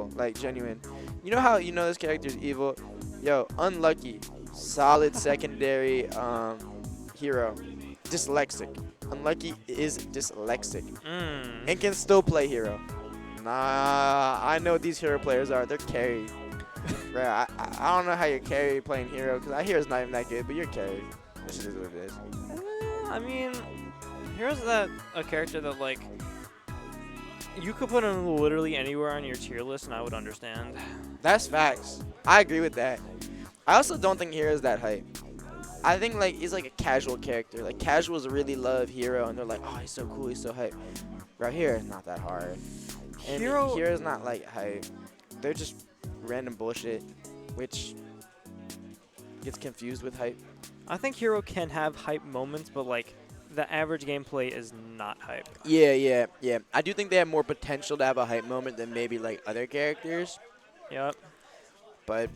evil, like genuine. You know how you know this character's evil? Yo, unlucky, solid secondary hero, dyslexic. Unlucky is dyslexic and can still play hero. Nah, I know what these hero players are. They're carry. Bro, I don't know how you're carry playing hero because I hear it's not even that good, but you're carry. This is what it is. I mean, here's a character that like you could put him literally anywhere on your tier list, and I would understand. That's facts. I agree with that. I also don't think Hero's that hype. I think like he's like a casual character. Like casuals really love Hero, and they're like, oh, he's so cool, he's so hype. Right here, it's not that hard. And Hero's not like hype. They're just random bullshit, which gets confused with hype. I think Hero can have hype moments, but like the average gameplay is not hype. Yeah. I do think they have more potential to have a hype moment than maybe like other characters. Yep. But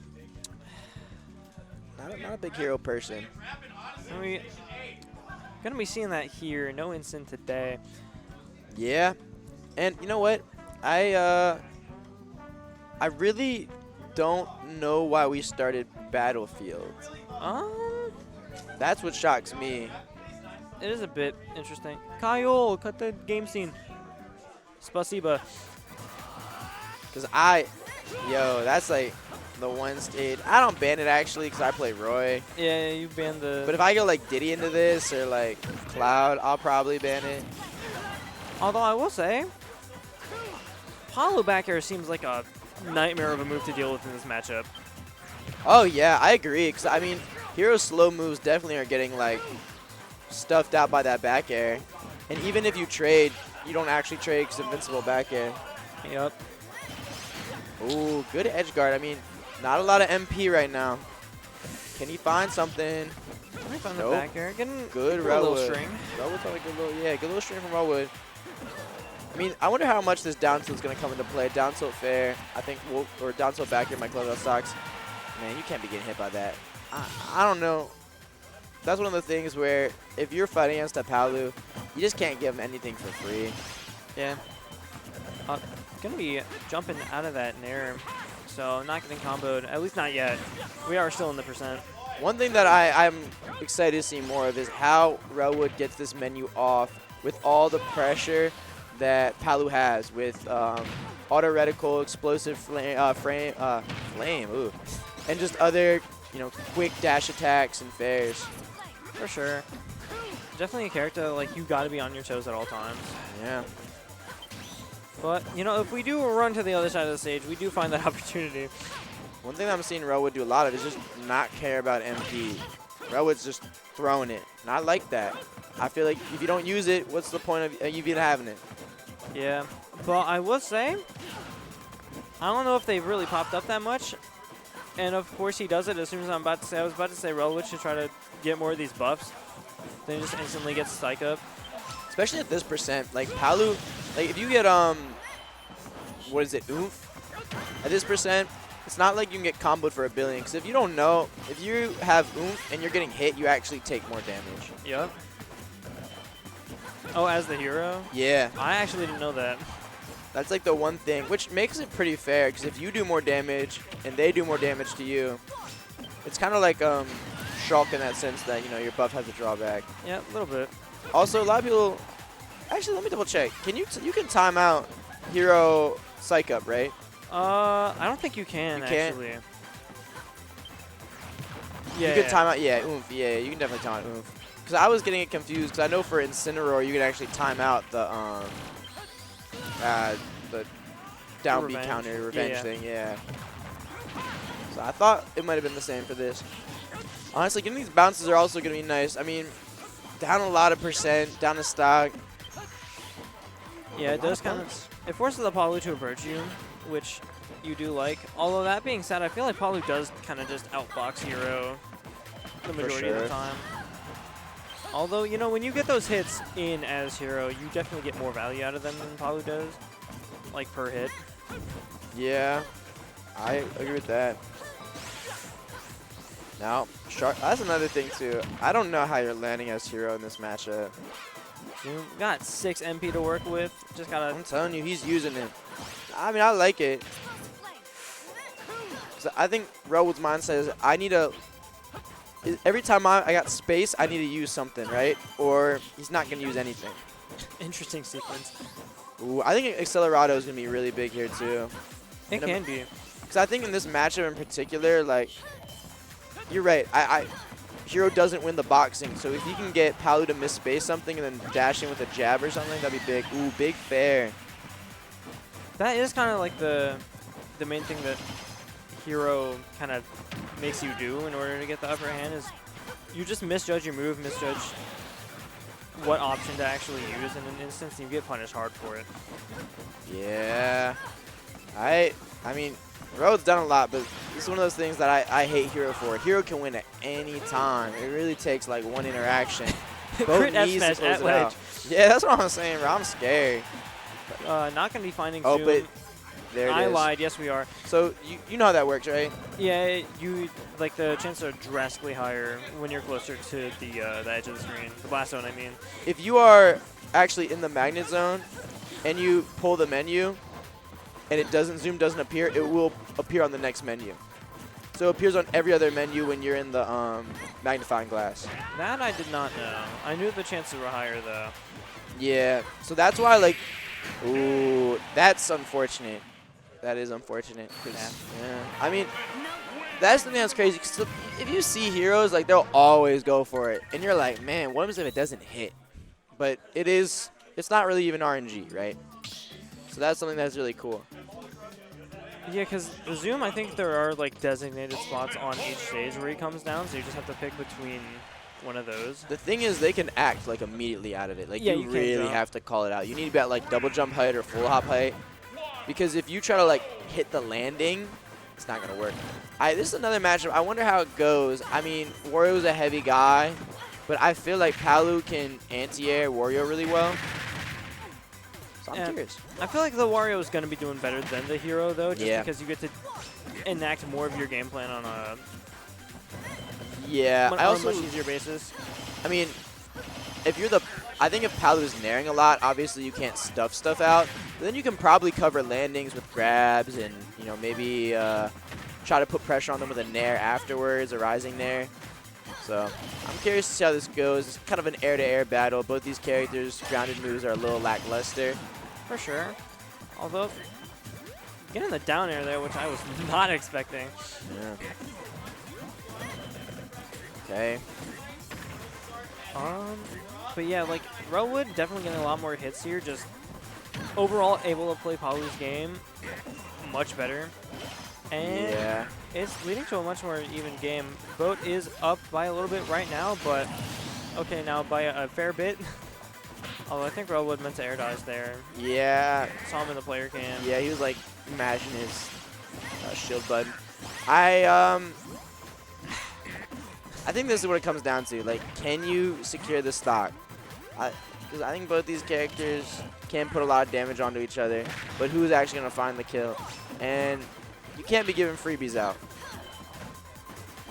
not a big Hero person. We're gonna be seeing that here. No instant today. Yeah, and you know what? I really don't know why we started Battlefield. That's what shocks me. It is a bit interesting. Kyle, cut the game scene. Spasiba. Cause that's like the one stage. I don't ban it actually, cause I play Roy. Yeah, you banned the. But if I go like Diddy into this or like Cloud, I'll probably ban it. Although I will say, Palu back air seems like a nightmare of a move to deal with in this matchup. Oh yeah, I agree. Cause I mean, Hero's slow moves definitely are getting like stuffed out by that back air. And even if you trade, you don't actually trade because invincible back air. Yep. Ooh, good edge guard. I mean, not a lot of MP right now. Can he find something? Can I find the back air? Getting good a little Redwood. string. Redwood's like a good little string from Redwood. I mean, I wonder how much this down tilt is going to come into play. Down tilt fair, I think, or down tilt back air might close out stocks. Man, you can't be getting hit by that. I don't know. That's one of the things where if you're fighting against a Palu, you just can't give him anything for free. Yeah. Gonna be jumping out of that nair, so not getting comboed, at least not yet. We are still in the percent. One thing that I'm excited to see more of is how Redwood gets this menu off with all the pressure that Palu has with auto reticle, explosive flame, ooh, and just other quick dash attacks and fairs. For sure. Definitely a character like you got to be on your toes at all times. Yeah. But if we do run to the other side of the stage, we do find that opportunity. One thing that I'm seeing Redwood do a lot of is just not care about MP. Redwood's just throwing it, and I like that. I feel like if you don't use it, what's the point of you even having it? Yeah, but I will say, I don't know if they've really popped up that much. And of course he does it as soon as I was about to say Redwood should try to get more of these buffs. Then just instantly gets psych up. Especially at this percent, like Palu, like if you get what is it, oomph? At this percent, it's not like you can get comboed for 1 billion. Because if you don't know, if you have oomph and you're getting hit, you actually take more damage. Yep. Oh, as the hero? Yeah. I actually didn't know that. That's like the one thing, which makes it pretty fair. Because if you do more damage and they do more damage to you, it's kind of like Shulk in that sense that your buff has a drawback. Yeah, a little bit. Also, a lot of people. Actually, let me double check. You can time out hero psych up, right? I don't think you can. You can't? Actually. Yeah. You can time out. Yeah, oomph. Yeah, you can definitely time out oomph. Because I was getting it confused. Because I know for Incineroar, you can actually time out the down B counter revenge thing. Yeah. So I thought it might have been the same for this. Honestly, getting these bounces are also going to be nice. I mean, down a lot of percent, down to stock. Yeah, it does kind of. It forces the Palu to approach you, which you do like. Although that being said, I feel like Palu does kind of just outbox Hero the majority of the time. Although, when you get those hits in as Hero, you definitely get more value out of them than Palu does, like per hit. Yeah, I agree with that. Now, that's another thing too. I don't know how you're landing as Hero in this matchup. You got 6 MP to work with. Just gotta. I'm telling you, he's using it. I mean, I like it. So I think Rowood's mindset is I need to. Every time I got space, I need to use something, right? Or he's not going to use anything. Interesting sequence. Ooh, I think Accelerado is going to be really big here, too. It can be. Because I think in this matchup in particular, like, you're right. Hero doesn't win the boxing, so if you can get Palu to miss-space something and then dash in with a jab or something, that'd be big. Ooh, big fair. That is kind of like the main thing that Hero kind of makes you do in order to get the upper hand is you just misjudge your move, misjudge what option to actually use in an instance, and you get punished hard for it. Yeah. I mean, Rowood's done a lot, but this is one of those things that I hate Hero for. Hero can win at any time. It really takes like one interaction. Both knees to close it out. Yeah, that's what I'm saying, bro. I'm scared. Not going to be finding Oh, Zoom. but there it is. I lied. Yes, we are. So you know how that works, right? Yeah, like the chances are drastically higher when you're closer to the edge of the screen, the blast zone. I mean, If you are actually in the magnet zone and you pull the menu and Zoom doesn't appear, it will appear on the next menu. So it appears on every other menu when you're in the magnifying glass. that I did not know. I knew the chances were higher though. Yeah, so that's why, like, ooh, that's unfortunate. That is unfortunate. Yeah. I mean, that's the thing that's crazy. 'Cause if you see heroes, like, they'll always go for it. And you're like, man, what happens if it doesn't hit? But it's not really even RNG, right? So that's something that's really cool. Yeah, because the Zoom, I think there are like designated spots on each stage where he comes down, so you just have to pick between one of those. The thing is, they can act, like, immediately out of it. Like, Yeah, you you can't really jump. have to call it out. You need to be at, like, double jump height or full hop height. Because if you try to, like, hit the landing, it's not going to work. This is another matchup. I wonder how it goes. I mean, Wario's a heavy guy, but I feel like Palu can anti-air Wario really well. So I'm curious. I feel like the Wario is going to be doing better than the Hero, though, just Yeah. because you get to enact more of your game plan on a, Yeah, I also, on a much easier basis. I mean, I think if Palu's nairing a lot, obviously you can't stuff out. But then you can probably cover landings with grabs and, you know, maybe try to put pressure on them with a nair afterwards, a rising nair. So I'm curious to see how this goes. It's kind of an air-to-air battle. Both these characters' grounded moves are a little lackluster. For sure. Although, getting the down air there, which I was not expecting. Yeah. Okay. But yeah, like, Rowood definitely getting a lot more hits here. Just overall able to play Palu's game much better. And Yeah. it's leading to a much more even game. Boat is up by a little bit right now, but okay, now by a fair bit. Although I think Rowood meant to air dodge there. Yeah. Saw him in the player cam. Yeah, he was like mashing his shield button. I think this is what it comes down to. Like, can you secure the stock? Because I think both these characters can put a lot of damage onto each other, but who's actually going to find the kill? And you can't be giving freebies out.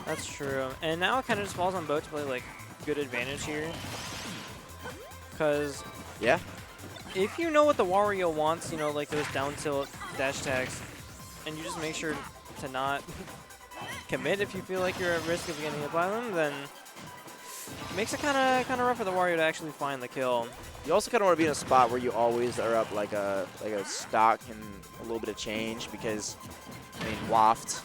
That's true. And now it kind of just falls on Boat to play, like, good advantage here. Because Yeah. if you know what the Wario wants, you know, like those down tilt dash attacks, and you just make sure to not commit if you feel like you're at risk of getting hit by them, then it makes it kind of rough for the Wario to actually find the kill. You also kind of want to be in a spot where you always are up like a stock and a little bit of change because, I mean, waft.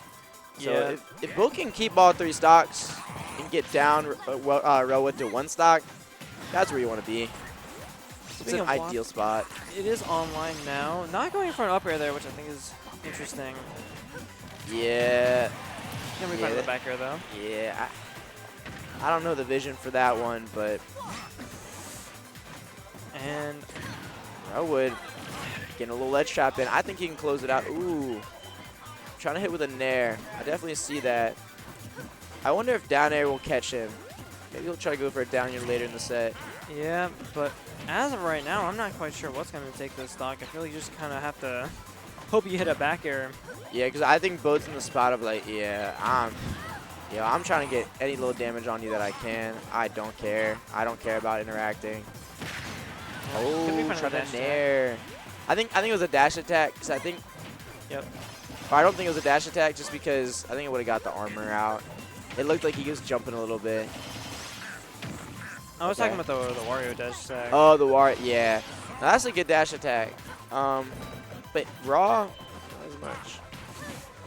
So Yeah. if Bo can keep all three stocks and get down Rowood to one stock, that's where you want to be. It's Speaking an of ideal spot. It is online now. Not going for an up air there, which I think is interesting. Yeah. Gonna be Yeah, fine with the back air though. Yeah. I don't know the vision for that one, but And Rowood getting a little ledge trap in. I think he can close it out. Ooh. Trying to hit with a nair. I definitely see that. I wonder if down air will catch him. Maybe he'll try to go for a down air later in the set. yeah, but as of right now, I'm not quite sure what's going to take this stock. I feel like you just kind of have to hope you hit a back air. Yeah, because I think Boat's in the spot of like, I'm trying to get any little damage on you that I can. I don't care. I don't care about interacting. Could be Oh, fun try with a to dash attack. nair. I think it was a dash attack because I think. Yep. I don't think it was a dash attack just because I think it would have got the armor out. It looked like he was jumping a little bit. I was talking about the Wario dash attack. Oh, the Wario, yeah. Now, that's a good dash attack. But raw, not as much.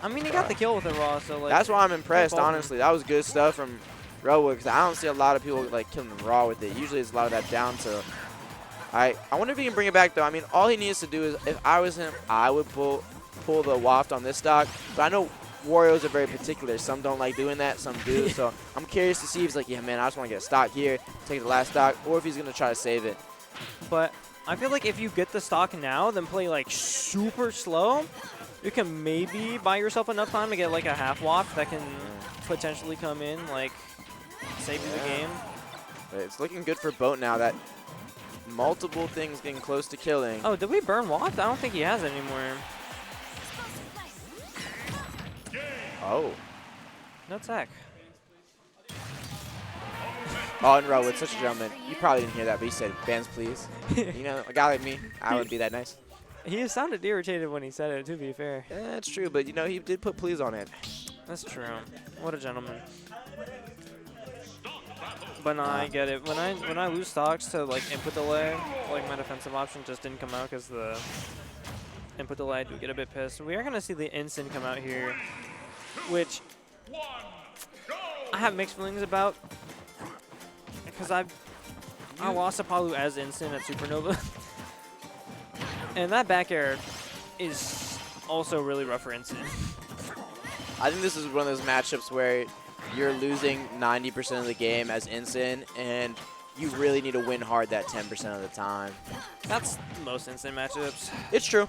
I mean, he got the kill with the raw, so like. That's why I'm impressed, honestly. That was good stuff from Redwood because I don't see a lot of people like killing them raw with it. Usually it's a lot of that down tilt. I wonder if he can bring it back though. I mean, all he needs to do is, if I was him, I would pull the waft on this stock. But I know Warriors are very particular. Some don't like doing that, some do. So I'm curious to see if he's like, yeah, man, I just want to get a stock here, take the last stock, or if he's gonna try to save it. But I feel like if you get the stock now, then play like super slow, you can maybe buy yourself enough time to get like a half waft that can potentially come in, like save you the game. But it's looking good for Boat now. That multiple things getting close to killing. Oh, did we burn waft? I don't think he has it anymore. Oh. No tech. Oh, and Redwood, such a gentleman. You probably didn't hear that, but he said, "Bans, please." You know, a guy like me, I would be that nice. He sounded irritated when he said it, to be fair. Yeah, that's true, but you know, he did put please on it. That's true. What a gentleman. But no, I get it. When I lose stocks to like input delay, like my defensive option just didn't come out because the input delay, I do get a bit pissed. We are gonna see the Incin come out here, which I have mixed feelings about because I lost to Palu as Incin at Supernova, and that back air is also really rough for Incin. I think this is one of those matchups where you're losing 90% of the game as Incin, and you really need to win hard that 10% of the time. That's most Incin matchups. It's true.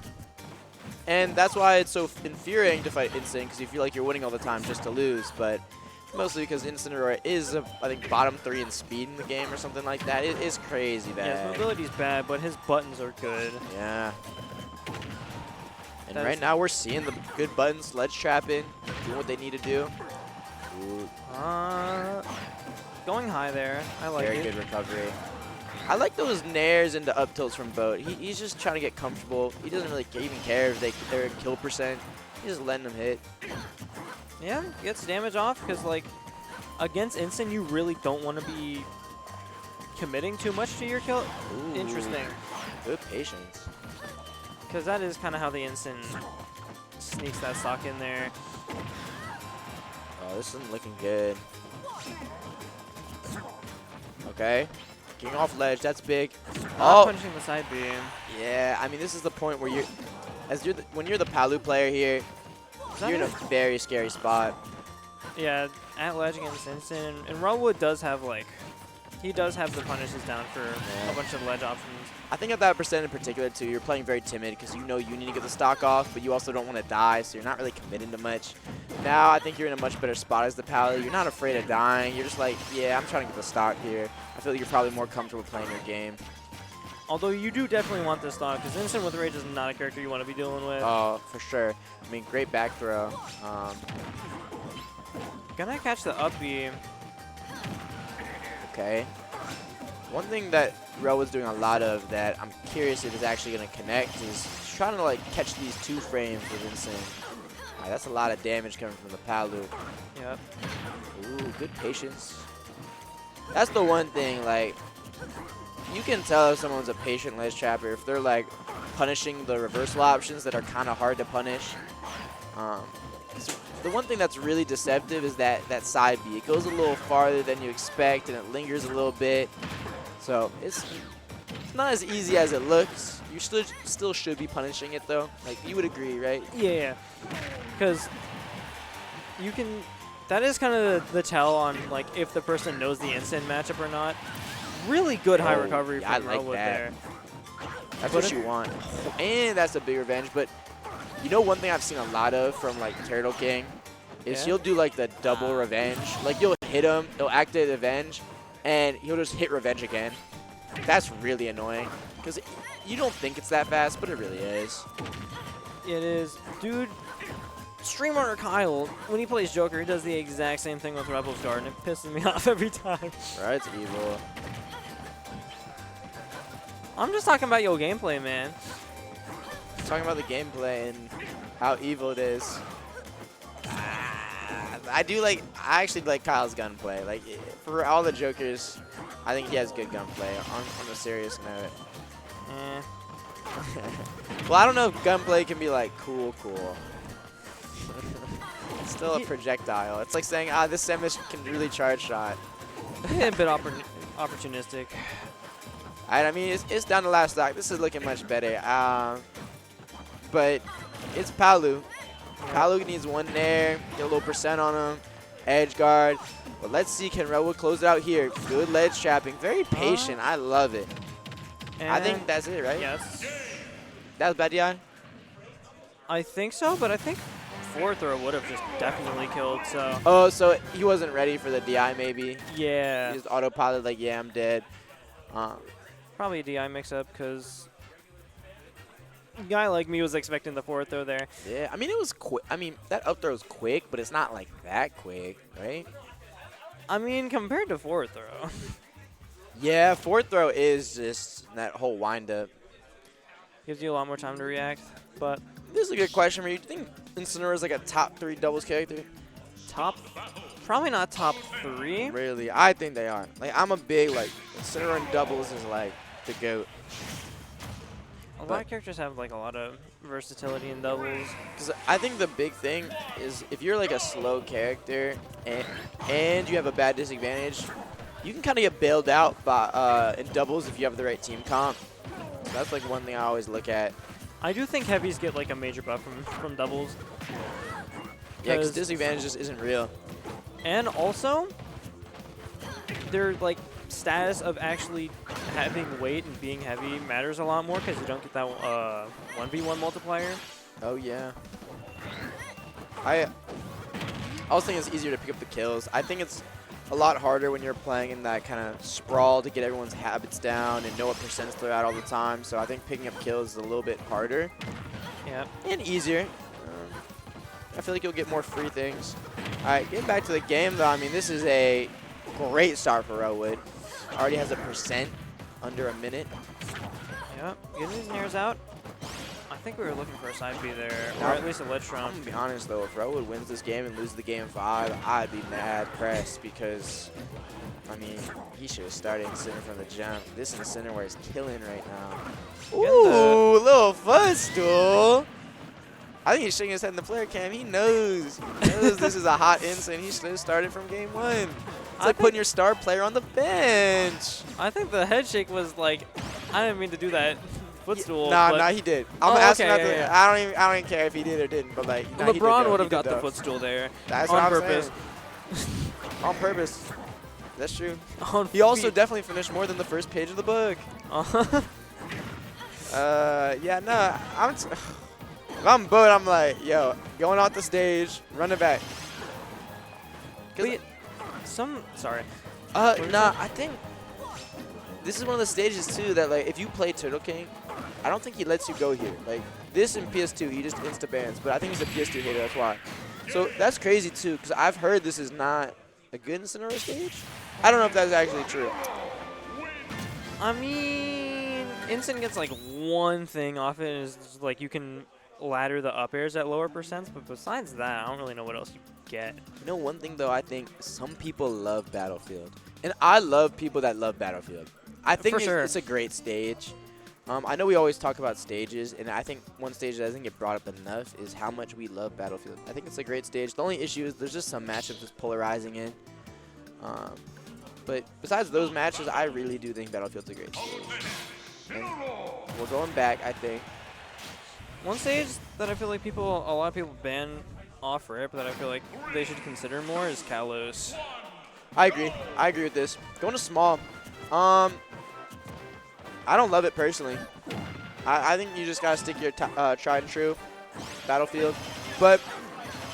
And that's why it's so infuriating to fight Incin, because you feel like you're winning all the time just to lose. But mostly because Incineroar is, I think, bottom 3 in speed in the game or something like that. It is crazy bad. Yeah, his mobility's bad, but his buttons are good. Yeah. And right now we're seeing the good buttons, ledge trapping, doing what they need to do. Ooh. Going high there. I like it. Very good recovery. I like those nairs into up tilts from Boat. He's just trying to get comfortable. He doesn't really even care if they're kill percent. He's just letting them hit. Yeah, gets damage off because like against Incin, you really don't want to be committing too much to your kill. Ooh. Interesting. Good patience. Because that is kind of how the Incin sneaks that stock in there. Oh, this isn't looking good. Okay. Getting off ledge, that's big. Oh, punching the side beam. Yeah, I mean, this is the point where when you're the Palu player here, you're in a very scary spot. Yeah, at ledge against Incin, and Rawwood does have like, he does have the punishes down for a bunch of ledge options. I think at that percent in particular too, you're playing very timid because you know you need to get the stock off, but you also don't want to die, so you're not really committing to much. Now I think you're in a much better spot as the Palu. You're not afraid of dying. You're just like, yeah, I'm trying to get the stock here. I feel like you're probably more comfortable playing your game. Although you do definitely want this stock, because Incin with Rage is not a character you want to be dealing with. Oh, for sure. I mean, great back throw. Gonna catch the up B. Okay. One thing that Rel was doing a lot of that I'm curious if it's actually going to connect is trying to like catch these 2 frames with Incin. Right, that's a lot of damage coming from the Palu. Yep. Ooh, good patience. That's the one thing, like, you can tell if someone's a patient ledge trapper if they're like punishing the reversal options that are kind of hard to punish. The one thing that's really deceptive is that side B. It goes a little farther than you expect and it lingers a little bit. So it's not as easy as it looks. You still should be punishing it though. Like, you would agree, right? Yeah. Because you can, that is kind of the tell on like if the person knows the Incin matchup or not. Really good high recovery from Rawwood there. That's what you want. And that's a big revenge. But you know one thing I've seen a lot of from like Turtle King is he'll do like the double revenge. Like you'll hit him, he'll activate revenge, and he'll just hit revenge again. That's really annoying because you don't think it's that fast, but it really is. It is. Dude, Streamer Kyle, when he plays Joker, he does the exact same thing with Rebel's Guard, and it pisses me off every time. Right, it's evil. I'm just talking about your gameplay, man. Talking about the gameplay, and how evil it is. I actually like Kyle's gunplay. Like, for all the jokers, I think he has good gunplay on a serious note. Eh. Well, I don't know if gunplay can be like cool. It's still a projectile. It's like saying, this Semish can really charge shot. A bit opportunistic. I mean, it's down to last stock. This is looking much better. But it's Palu. Palu needs one there, get a little percent on him, edge guard. But let's see, can Redwood close it out here? Good ledge trapping, very patient. I love it. I think that's it, right? Yes. That was bad DI? I think so, but I think forward throw would have just definitely killed, so. Oh, so he wasn't ready for the DI maybe? Yeah. He just autopilot like, yeah, I'm dead. Probably a DI mix-up, because a guy like me was expecting the forward throw there. Yeah, I mean, it was quick. I mean, that up throw was quick, but it's not like that quick, right? I mean, compared to forward throw. Yeah, forward throw is just that whole wind-up. Gives you a lot more time to react, but. This is a good question. Do you think Incineroar is like a top 3 doubles character? Probably not top 3. Really? I think they are. Like, I'm a big, like, Incineroar in doubles is like the GOAT. A lot of characters have like a lot of versatility in doubles. Because I think the big thing is if you're like a slow character and you have a bad disadvantage, you can kind of get bailed out by in doubles if you have the right team comp. So that's like one thing I always look at. I do think heavies get like a major buff from doubles. Yeah, because disadvantage just isn't real. And also, their like status of actually having weight and being heavy matters a lot more because you don't get that 1v1 multiplier. Oh yeah. I also think it's easier to pick up the kills. I think it's a lot harder when you're playing in that kind of sprawl to get everyone's habits down and know what percents they're at all the time. So I think picking up kills is a little bit harder. Yeah. And easier. I feel like you'll get more free things. All right, getting back to the game though. I mean, this is a great start for Redwood. Already has a percent under a minute. Yep, getting these nairs out. I think we were looking for a side B there, or at least a ledge trump. I'm gonna be honest though, if Redwood wins this game and loses the game 5, I'd be mad pressed because, I mean, he should have started in center from the jump. This Incineroar is killing right now. Ooh, little footstool. I think he's shaking his head in the player cam. He knows. He knows this is a hot Incin. He should have started from game 1. It's like putting your star player on the bench. I think the head shake was like, I didn't mean to do that footstool. Nah, he did. I'm asking okay, yeah. I don't even care if he did or didn't, but like, nah, LeBron would have got the footstool there. That's on what I'm purpose. saying. On purpose. That's true. On He also feet. definitely finished more than the first page of the book. Yeah, no, if I'm Boat, I'm like, yo, going off the stage, run it back. Wait, sorry. Nah, I think this is one of the stages too that like if you play Turtle King, I don't think he lets you go here. Like this in PS2, he just insta bans, but I think he's a PS2 hater, that's why. So that's crazy too, because I've heard this is not a good Incineroar stage. I don't know if that's actually true. I mean, Incin gets like one thing off it, is like you can ladder the up airs at lower percents, but besides that, I don't really know what else you get. You know, one thing though, I think some people love Battlefield, and I love people that love Battlefield. I think it's a great stage. I know we always talk about stages, and I think one stage that doesn't get brought up enough is how much we love Battlefield. I think it's a great stage. The only issue is there's just some matchups that's polarizing in. But besides those matches, I really do think Battlefield's a great stage. And we're going back, I think. One stage that I feel like a lot of people ban off rip that I feel like they should consider more is Kalos. I agree. I agree with this. Going to small. I don't love it personally. I think you just gotta stick your tried and true Battlefield. But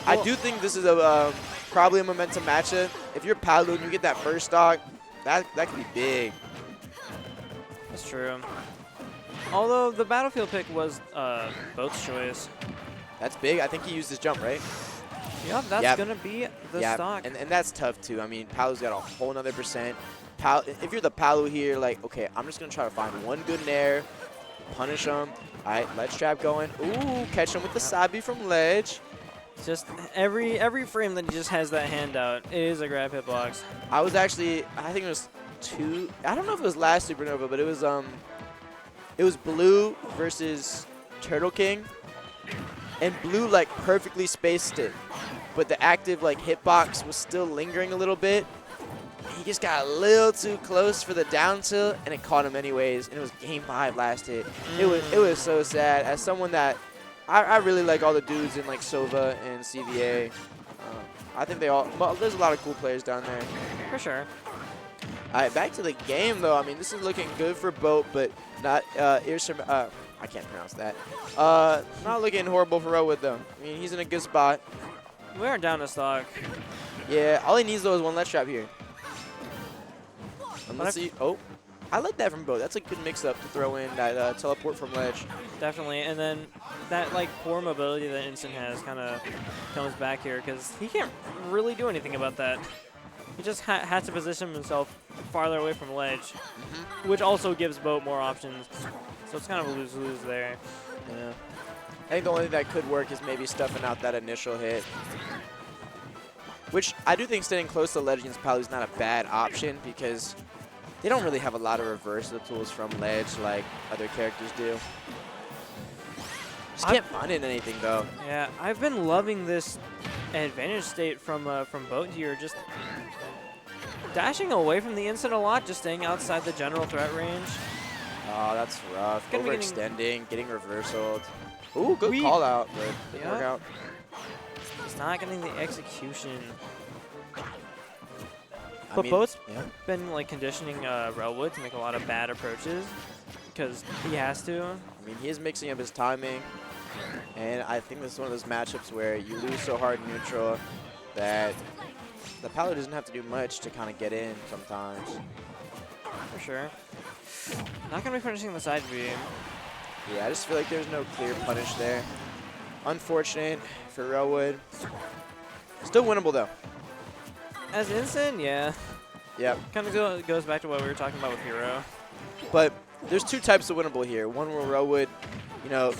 I do think this is probably a momentum matchup. If you're Palu and you get that first stock, that could be big. That's true. Although the Battlefield pick was Boat's choice. That's big. I think he used his jump, right? Yep, that's going to be the stock. And that's tough, too. I mean, Palu's got a whole nother percent. If you're the Palu here, like, okay, I'm just going to try to find one good nair, punish him. All right, ledge trap going. Ooh, catch him with the Sabi from ledge. Just every frame that he just has that hand out, it is a grab hitbox. I was actually, I think it was 2. I don't know if it was last Supernova, but it was Blue versus Turtle King, and Blue like perfectly spaced it, but the active like hitbox was still lingering a little bit. He just got a little too close for the down tilt, and it caught him anyways. And it was game 5 last hit. It was so sad. As someone that I really like all the dudes in like Sova and CVA. I think they all. Well, there's a lot of cool players down there. For sure. All right, back to the game though. I mean, this is looking good for B0at, but not I can't pronounce that. Not looking horrible for Rowood though. I mean, he's in a good spot. We are down to stock. Yeah, all he needs though is one ledge trap here. And let's see. Oh, I like that from B0at. That's a good mix-up to throw in that teleport from ledge. Definitely, and then that like poor mobility that Instant has kind of comes back here because he can't really do anything about that. He just has to position himself farther away from ledge, which also gives B0at more options. So it's kind of a lose-lose there. Yeah. I think the only thing that could work is maybe stuffing out that initial hit. Which I do think staying close to ledge against Palu is not a bad option because they don't really have a lot of reversal tools from ledge like other characters do. Just can't find it in anything though. Yeah, I've been loving this advantage state from B0at here. Just dashing away from the instant a lot, just staying outside the general threat range. Oh, that's rough. Gonna be Overextending, getting reversaled. Ooh, good call out, but didn't work out. He's not getting the execution. I But mean, B0at's yeah. been like conditioning Railwood to make a lot of bad approaches because he has to. I mean, he is mixing up his timing, and I think this is one of those matchups where you lose so hard in neutral that the Palu doesn't have to do much to kind of get in sometimes. For sure. Not going to be finishing the side B. Yeah, I just feel like there's no clear punish there. Unfortunate for Railwood. Still winnable, though. As Instant, yeah. Yep. Kind of goes back to what we were talking about with Hero. But there's two types of winnable here. One where Railwood, you know,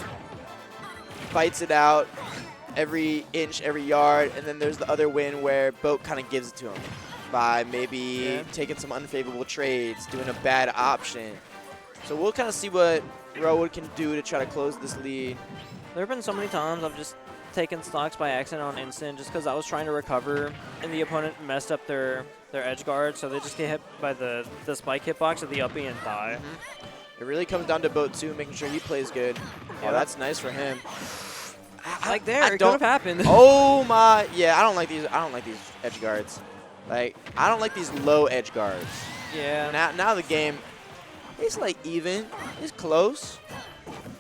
fights it out every inch, every yard, and then there's the other win where B0at kind of gives it to him by maybe taking some unfavorable trades, doing a bad option. So we'll kind of see what Railwood can do to try to close this lead. There have been so many times I've just taken stocks by accident on Instant just because I was trying to recover and the opponent messed up their edge guard, so they just get hit by the spike hitbox of the uppie and die. It really comes down to B0at too, making sure he plays good. Yeah. Oh, that's nice for him. Like there, it could have happened. Oh my, yeah, I don't like these edge guards. Like, I don't like these low edge guards. Yeah. Now the game, it's like even, it's close.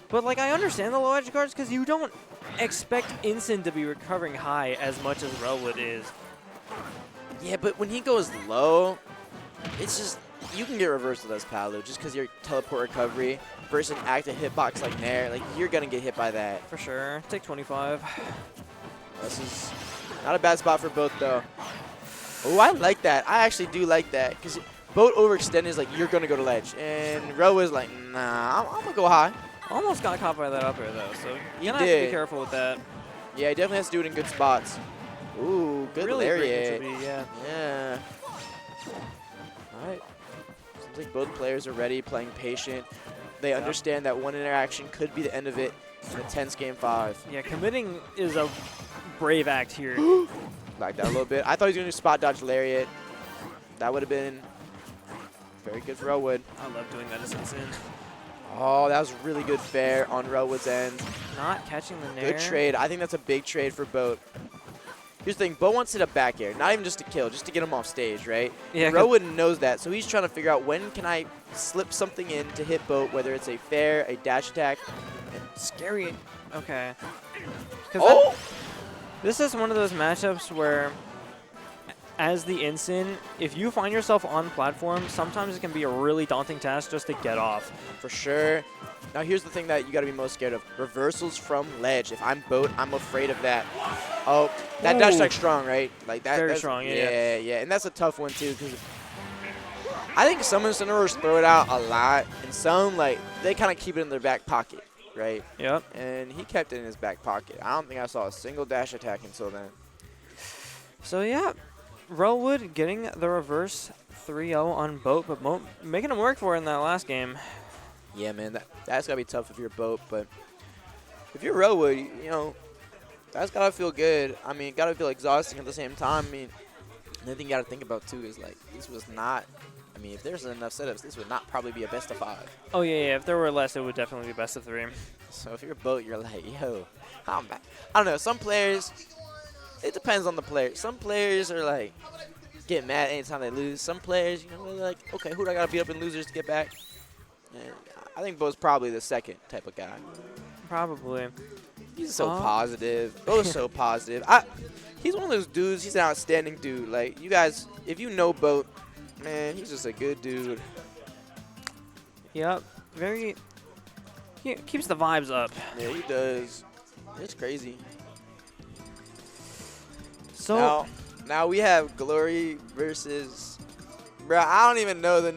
But like I understand the low edge guards because you don't expect Instant to be recovering high as much as Railwood is. Yeah, but when he goes low, it's just, you can get reversal as Palu just because your teleport recovery versus an active hitbox like Nair, like you're gonna get hit by that. For sure. Take 25. This is not a bad spot for B0at though. Oh, I like that. I actually do like that because B0at overextended is like you're gonna go to ledge, and Railwood is like, nah, I'm gonna go high. Almost got caught by that up air though, so you're gonna have to be careful with that. Yeah, he definitely has to do it in good spots. Ooh, good really lariat. yeah. Yeah. All right. Seems like both players are ready, playing patient. They understand that one interaction could be the end of it in a tense game 5. Yeah, committing is a brave act here. Like that a little bit. I thought he was going to spot dodge lariat. That would have been very good for Railwood. I love doing that as Instant. Oh, that was really good fair on Railwood's end. Not catching the nair. Good trade. I think that's a big trade for B0at. Here's the thing. B0at wants to hit a back air. Not even just to kill, just to get him off stage, right? Yeah. Railwood knows that, so he's trying to figure out when can I slip something in to hit B0at, whether it's a fair, a dash attack. Scary. Okay. Oh! This is one of those matchups where, as the Instant, if you find yourself on platform, sometimes it can be a really daunting task just to get off. For sure. Now here's the thing that you got to be most scared of. Reversals from ledge. If I'm B0at, I'm afraid of that. Oh, that dash attack's strong, right? Like that. Very That's strong, yeah. And that's a tough one too, because I think some Incineroars throw it out a lot, and some, like, they kind of keep it in their back pocket, right? Yep. And he kept it in his back pocket. I don't think I saw a single dash attack until then. So yeah, Relwood getting the reverse 3-0 on Boat, but making him work for it in that last game. Yeah, man, that's got to be tough if you're Boat, but if you're Relwood, you know, that's got to feel good. I mean, got to feel exhausting at the same time. I mean, another thing you got to think about, too, is, like, this was not, I mean, if there's enough setups, this would not probably be a best of 5. Oh, yeah. If there were less, it would definitely be best of 3. So if you're Boat, you're like, yo, I don't know. Some players, it depends on the player. Some players are, like, get mad anytime they lose. Some players, you know, they're like, okay, who do I got to beat up in losers to get back? And I think Bo's probably the second type of guy. Probably. He's so positive. Bo's so positive. He's one of those dudes. He's an outstanding dude. Like, you guys, if you know Boat, man, he's just a good dude. Yep. He keeps the vibes up. Yeah, he does. It's crazy. So now we have Glory versus, bro. I don't even know the new